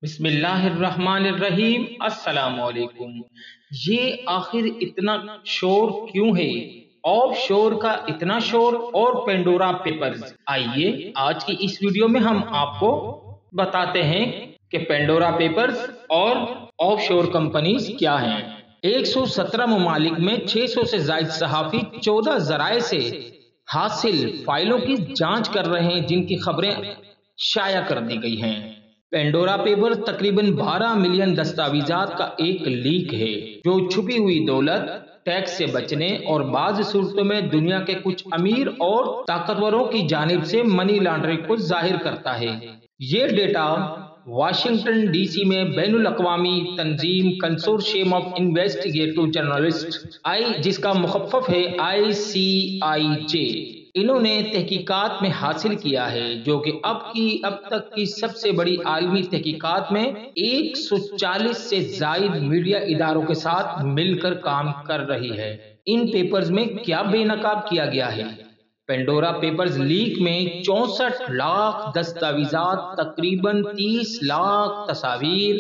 बिस्मिल्लाहिर्रहमानिर्रहीम। अस्सलाम वालेकुम। ये आखिर इतना शोर क्यों है? ऑफ शोर का इतना शोर और पेंडोरा पेपर्स। आइए आज की इस वीडियो में हम आपको बताते हैं कि पेंडोरा पेपर्स और ऑफ शोर कंपनीज क्या हैं। 117 ममालिक में 600 से ज्यादा सहाफी 14 जराए से हासिल फाइलों की जांच कर रहे हैं, जिनकी खबरें शाया कर दी गई हैं। पेंडोरा पेपर तकरीबन 12 मिलियन दस्तावेजात का एक लीक है, जो छुपी हुई दौलत, टैक्स से बचने और बाज़ सूरतों में दुनिया के कुछ अमीर और ताकतवरों की जानिब से मनी लॉन्ड्रिंग को जाहिर करता है। ये डेटा वाशिंगटन डीसी में बैनुल अक़वामी तंजीम कंसोर्शियम ऑफ इन्वेस्टिगेटिव जर्नलिस्ट जिसका मुखफ़्फ़फ़ है ICIJ, इन्होंने तहकीकात में हासिल किया है, जो कि अब तक की सबसे बड़ी आलमी तहकीकात में 140 से जायद मीडिया इदारों के साथ मिलकर काम कर रही है। इन पेपर्स में क्या बेनकाब किया गया है? पेंडोरा पेपर्स लीक में 64 लाख दस्तावेजात, तकरीबन 30 लाख तस्वीर,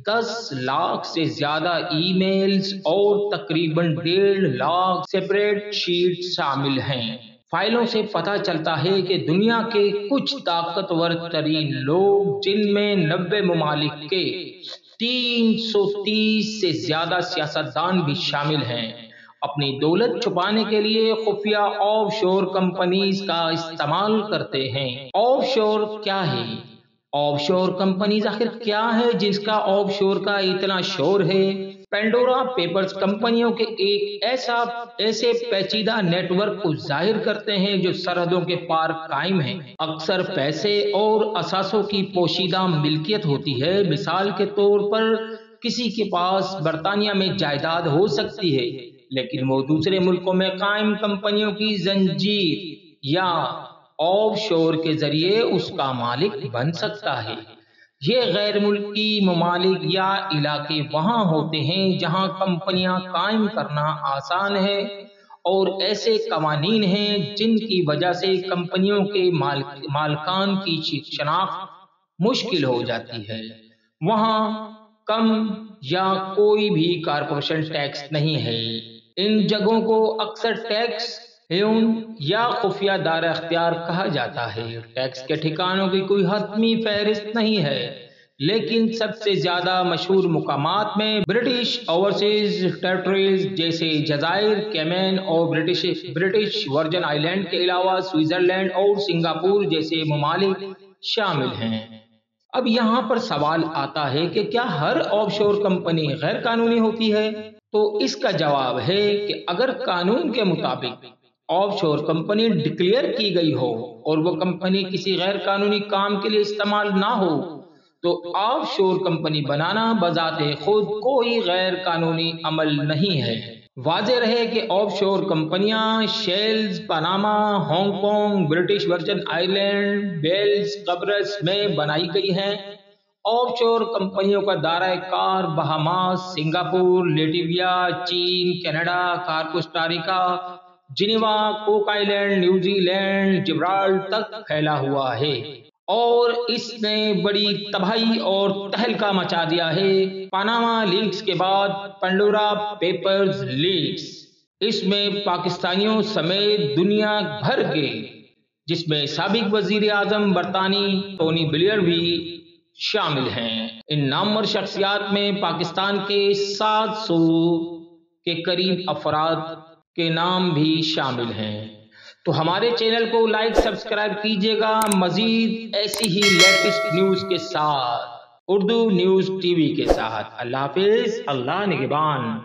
10 लाख से ज्यादा ईमेल्स और तकरीबन 1.5 लाख सेपरेट शीट शामिल हैं। फाइलों से पता चलता है कि दुनिया के कुछ ताकतवर तरीन लोग, जिनमें 90 ममालिक के 330 से ज्यादा सियासतदान भी शामिल हैं, अपनी दौलत छुपाने के लिए खुफिया ऑफशोर कंपनीज का इस्तेमाल करते हैं। ऑफशोर क्या है? ऑफशोर कंपनीज आखिर क्या है जिसका ऑफशोर का इतना शोर है? पेंडोरा पेपर्स कंपनियों के एक ऐसे पेचीदा नेटवर्क को जाहिर करते हैं जो सरहदों के पार कायम है। अक्सर पैसे और असासों की पोशीदा मिल्कियत होती है। मिसाल के तौर पर किसी के पास बरतानिया में जायदाद हो सकती है, लेकिन वो दूसरे मुल्कों में कायम कंपनियों की जंजीर या ऑफशोर के जरिए उसका मालिक बन सकता है। ये गैर मुल्की ममालिक या इलाके वहां होते हैं जहां कंपनियां कायम करना आसान है, और ऐसे कवानीन हैं जिनकी वजह से कंपनियों के मालकान की शनाख्त मुश्किल हो जाती है। वहां कम या कोई भी कारपोरेशन टैक्स नहीं है। इन जगहों को अक्सर टैक्स हेवन या खुफिया दायरा अख्तियार कहा जाता है। टैक्स के ठिकानों की कोई हतमी फहरिस्त नहीं है, लेकिन सबसे ज्यादा मशहूर मुकामात में ब्रिटिश ओवरसीज टेरिटरीज जैसे जजायर, कैमन और ब्रिटिश वर्जन आइलैंड के अलावा स्विट्जरलैंड और सिंगापुर जैसे ममालिक शामिल हैं। अब यहाँ पर सवाल आता है कि क्या हर ऑफशोर कंपनी गैर कानूनी होती है? तो इसका जवाब है कि अगर कानून के मुताबिक ऑफशोर कंपनी डिक्लेयर की गई हो और वो कंपनी किसी गैर कानूनी काम के लिए इस्तेमाल ना हो, तो ऑफशोर कंपनी बनाना बजाते खुद कोई गैर कानूनी अमल नहीं है। वाज़ेह रहे कि ऑफशोर कंपनियां Seychelles, Panama, Hong Kong, British Virgin island, बेल्स, कब्रस में बनाई गई हैं। ऑफशोर कंपनियों का दायरा कार बहामास, सिंगापुर, लेटिविया, चीन, Canada, Costa Rica, Geneva, cook island, New Zealand, Gibraltar तक फैला हुआ है, और इसने बड़ी तबाही और तहलका मचा दिया है। पनामा लीक्स के बाद पेंडोरा पेपर्स लीक्स, इसमें पाकिस्तानियों समेत दुनिया भर के, जिसमें साबिक वजीर आजम बरतानी टोनी ब्लेयर भी शामिल हैं। इन नामवर शख्सियात में पाकिस्तान के 700 के करीब अफराद के नाम भी शामिल हैं। तो हमारे चैनल को लाइक सब्सक्राइब कीजिएगा मजीद ऐसी ही लेटेस्ट न्यूज के साथ, उर्दू न्यूज टीवी के साथ। अल्लाह हाफिज, अल्लाह निगहबान।